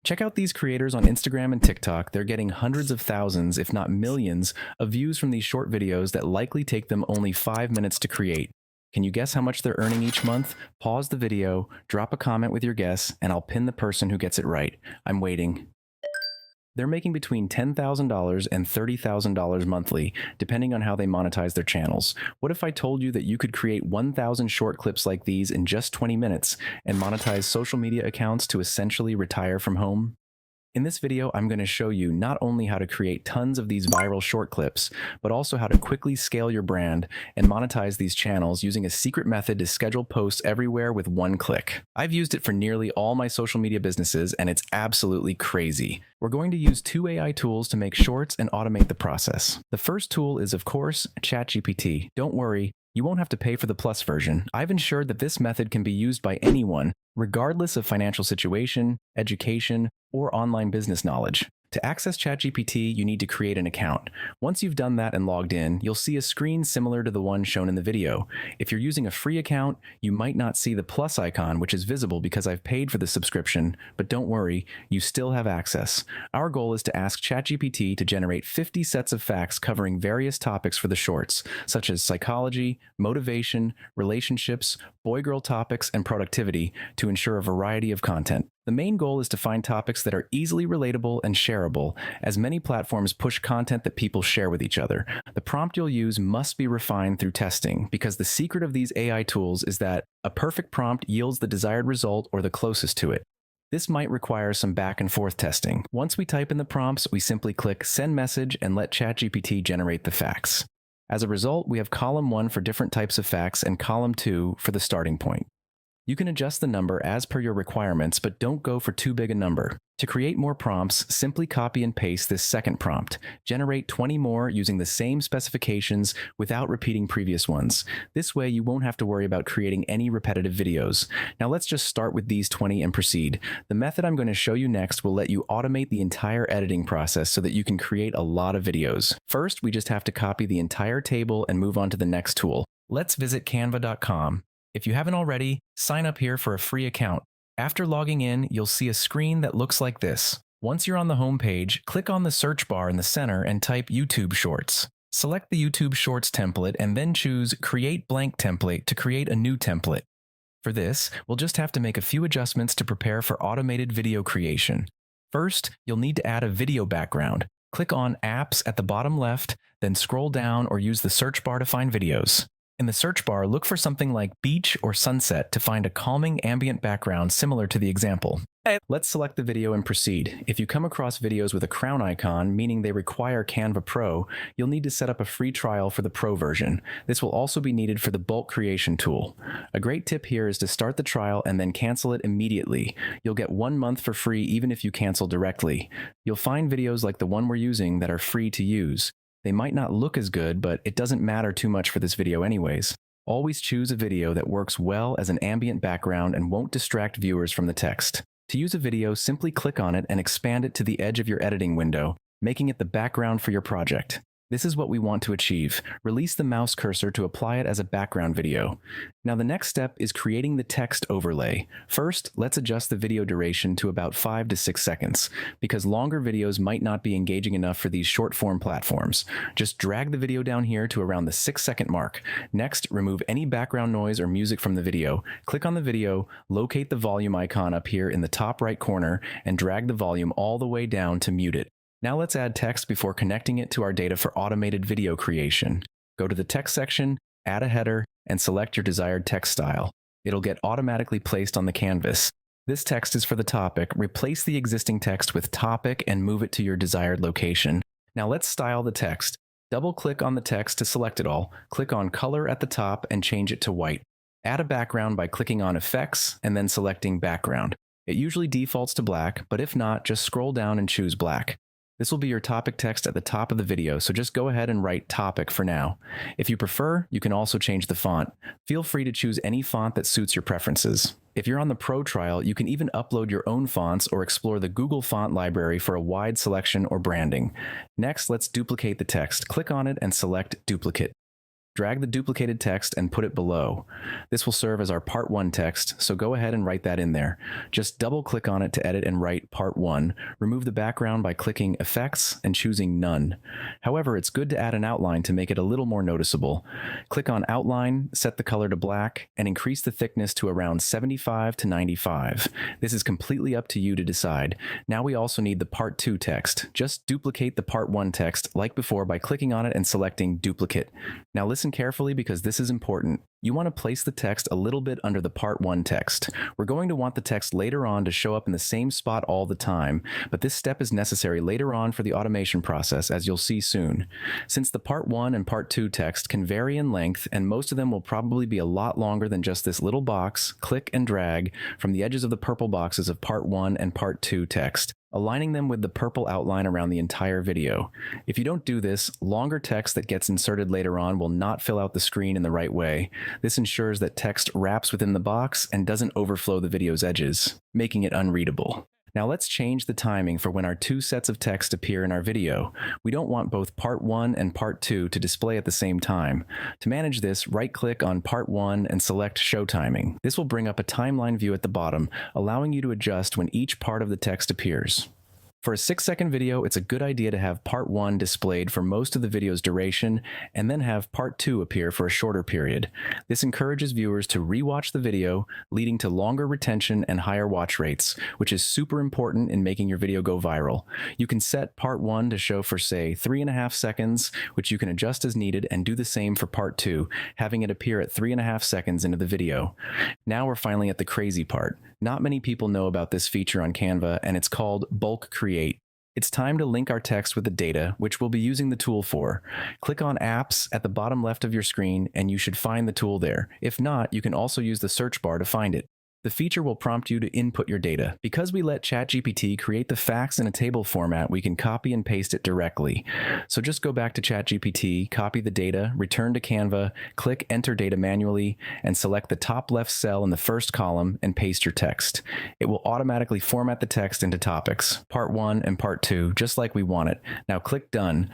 Check out these creators on Instagram and TikTok. They're getting hundreds of thousands, if not millions, of views from these short videos that likely take them only 5 minutes to create. Can you guess how much they're earning each month? Pause the video, drop a comment with your guess, and I'll pin the person who gets it right. I'm waiting. They're making between $10,000 and $30,000 monthly, depending on how they monetize their channels. What if I told you that you could create 1,000 short clips like these in just 20 minutes and monetize social media accounts to essentially retire from home? In this video, I'm going to show you not only how to create tons of these viral short clips, but also how to quickly scale your brand and monetize these channels using a secret method to schedule posts everywhere with one click. I've used it for nearly all my social media businesses, and it's absolutely crazy. We're going to use two AI tools to make shorts and automate the process. The first tool is, of course, ChatGPT. Don't worry, you won't have to pay for the Plus version. I've ensured that this method can be used by anyone, regardless of financial situation, education, or online business knowledge. To access ChatGPT, you need to create an account. Once you've done that and logged in, you'll see a screen similar to the one shown in the video. If you're using a free account, you might not see the plus icon, which is visible because I've paid for the subscription, but don't worry, you still have access. Our goal is to ask ChatGPT to generate 50 sets of facts covering various topics for the shorts, such as psychology, motivation, relationships, boy-girl topics, and productivity, to ensure a variety of content. The main goal is to find topics that are easily relatable and shareable, as many platforms push content that people share with each other. The prompt you'll use must be refined through testing, because the secret of these AI tools is that a perfect prompt yields the desired result or the closest to it. This might require some back and forth testing. Once we type in the prompts, we simply click Send Message and let ChatGPT generate the facts. As a result, we have column 1 for different types of facts and column 2 for the starting point. You can adjust the number as per your requirements, but don't go for too big a number. To create more prompts, simply copy and paste this second prompt. Generate 20 more using the same specifications without repeating previous ones. This way, you won't have to worry about creating any repetitive videos. Now let's just start with these 20 and proceed. The method I'm going to show you next will let you automate the entire editing process so that you can create a lot of videos. First, we just have to copy the entire table and move on to the next tool. Let's visit canva.com. If you haven't already, sign up here for a free account. After logging in, you'll see a screen that looks like this. Once you're on the home page, click on the search bar in the center and type YouTube Shorts. Select the YouTube Shorts template and then choose Create Blank Template to create a new template. For this, we'll just have to make a few adjustments to prepare for automated video creation. First, you'll need to add a video background. Click on Apps at the bottom left, then scroll down or use the search bar to find videos. In the search bar, look for something like beach or sunset to find a calming ambient background similar to the example. Let's select the video and proceed. If you come across videos with a crown icon, meaning they require Canva Pro, you'll need to set up a free trial for the Pro version. This will also be needed for the bulk creation tool. A great tip here is to start the trial and then cancel it immediately. You'll get 1 month for free even if you cancel directly. You'll find videos like the one we're using that are free to use. They might not look as good, but it doesn't matter too much for this video anyways. Always choose a video that works well as an ambient background and won't distract viewers from the text. To use a video, simply click on it and expand it to the edge of your editing window, making it the background for your project. This is what we want to achieve. Release the mouse cursor to apply it as a background video. Now the next step is creating the text overlay. First, let's adjust the video duration to about 5 to 6 seconds, because longer videos might not be engaging enough for these short-form platforms. Just drag the video down here to around the 6-second mark. Next, remove any background noise or music from the video. Click on the video, locate the volume icon up here in the top right corner, and drag the volume all the way down to mute it. Now let's add text before connecting it to our data for automated video creation. Go to the text section, add a header, and select your desired text style. It'll get automatically placed on the canvas. This text is for the topic. Replace the existing text with topic and move it to your desired location. Now let's style the text. Double-click on the text to select it all. Click on Color at the top and change it to white. Add a background by clicking on Effects and then selecting Background. It usually defaults to black, but if not, just scroll down and choose black. This will be your topic text at the top of the video, so just go ahead and write topic for now. If you prefer, you can also change the font. Feel free to choose any font that suits your preferences. If you're on the Pro trial, you can even upload your own fonts or explore the Google font library for a wide selection or branding. Next, let's duplicate the text. Click on it and select Duplicate. Drag the duplicated text and put it below. This will serve as our part 1 text, so go ahead and write that in there. Just double-click on it to edit and write part 1. Remove the background by clicking Effects and choosing None. However, it's good to add an outline to make it a little more noticeable. Click on Outline, set the color to black, and increase the thickness to around 75 to 95. This is completely up to you to decide. Now we also need the part 2 text. Just duplicate the part 1 text like before by clicking on it and selecting Duplicate. Now listen carefully because this is important. You want to place the text a little bit under the part 1 text. We're going to want the text later on to show up in the same spot all the time, but this step is necessary later on for the automation process, as you'll see soon. Since the part 1 and part 2 text can vary in length, and most of them will probably be a lot longer than just this little box, click and drag from the edges of the purple boxes of part 1 and part 2 text, aligning them with the purple outline around the entire video. If you don't do this, longer text that gets inserted later on will not fill out the screen in the right way. This ensures that text wraps within the box and doesn't overflow the video's edges, making it unreadable. Now let's change the timing for when our 2 sets of text appear in our video. We don't want both part 1 and part 2 to display at the same time. To manage this, right-click on part 1 and select Show Timing. This will bring up a timeline view at the bottom, allowing you to adjust when each part of the text appears. For a 6-second video, it's a good idea to have part 1 displayed for most of the video's duration, and then have part 2 appear for a shorter period. This encourages viewers to rewatch the video, leading to longer retention and higher watch rates, which is super important in making your video go viral. You can set part 1 to show for, say, 3.5 seconds, which you can adjust as needed, and do the same for part 2, having it appear at 3.5 seconds into the video. Now we're finally at the crazy part. Not many people know about this feature on Canva, and it's called Bulk Create. It's time to link our text with the data, which we'll be using the tool for. Click on Apps at the bottom left of your screen, and you should find the tool there. If not, you can also use the search bar to find it. The feature will prompt you to input your data. Because we let ChatGPT create the facts in a table format, we can copy and paste it directly. So just go back to ChatGPT, copy the data, return to Canva, click Enter Data manually, and select the top left cell in the first column and paste your text. It will automatically format the text into topics, part 1 and part 2, just like we want it. Now click Done.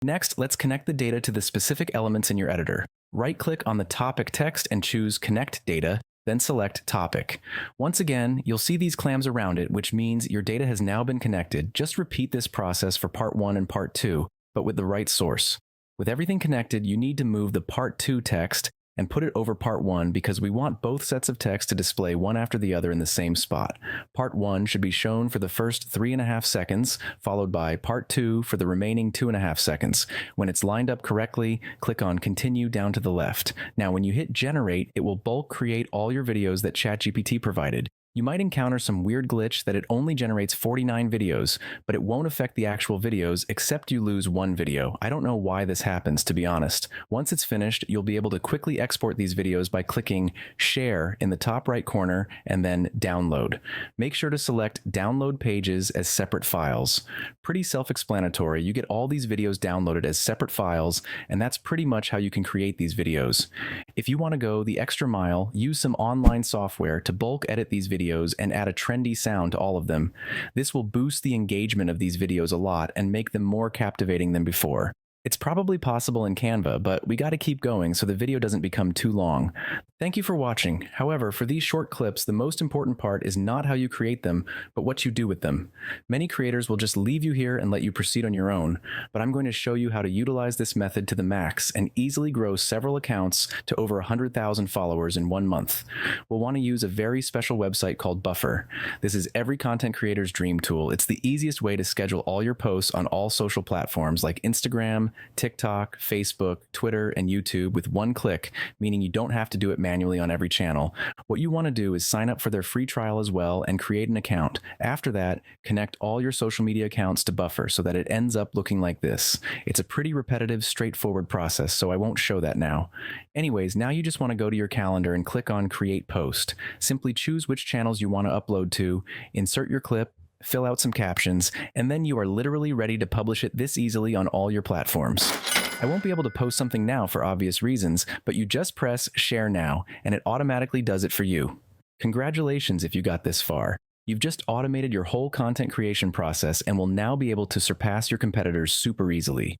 Next, let's connect the data to the specific elements in your editor. Right-click on the topic text and choose Connect Data, then select Topic. Once again, you'll see these clams around it, which means your data has now been connected. Just repeat this process for part 1 and part 2, but with the right source. With everything connected, you need to move the part 2 text and put it over part 1 because we want both sets of text to display one after the other in the same spot. Part 1 should be shown for the first 3.5 seconds, followed by part 2 for the remaining 2.5 seconds. When it's lined up correctly, click on Continue down to the left. Now when you hit Generate, it will bulk create all your videos that ChatGPT provided. You might encounter some weird glitch that it only generates 49 videos, but it won't affect the actual videos except you lose one video. I don't know why this happens, to be honest. Once it's finished, you'll be able to quickly export these videos by clicking Share in the top right corner and then Download. Make sure to select Download Pages as separate files. Pretty self-explanatory. You get all these videos downloaded as separate files, and that's pretty much how you can create these videos. If you want to go the extra mile, use some online software to bulk edit these videos and add a trendy sound to all of them. This will boost the engagement of these videos a lot and make them more captivating than before. It's probably possible in Canva, but we gotta keep going so the video doesn't become too long. Thank you for watching. However, for these short clips, the most important part is not how you create them, but what you do with them. Many creators will just leave you here and let you proceed on your own, but I'm going to show you how to utilize this method to the max and easily grow several accounts to over 100,000 followers in 1 month. We'll want to use a very special website called Buffer. This is every content creator's dream tool. It's the easiest way to schedule all your posts on all social platforms like Instagram, TikTok, Facebook, Twitter, and YouTube with one click, meaning you don't have to do it manually on every channel. What you want to do is sign up for their free trial as well and create an account. After that, connect all your social media accounts to Buffer so that it ends up looking like this. It's a pretty repetitive, straightforward process, so I won't show that now. Anyways, now you just want to go to your calendar and click on Create Post. Simply choose which channels you want to upload to, insert your clip, fill out some captions, and then you are literally ready to publish it this easily on all your platforms. I won't be able to post something now for obvious reasons, but you just press Share Now, and it automatically does it for you. Congratulations if you got this far. You've just automated your whole content creation process and will now be able to surpass your competitors super easily.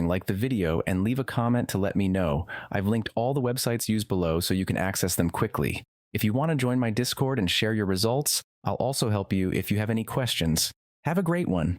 like the video and leave a comment to let me know. I've linked all the websites used below so you can access them quickly. If you want to join my Discord and share your results, I'll also help you if you have any questions. Have a great one.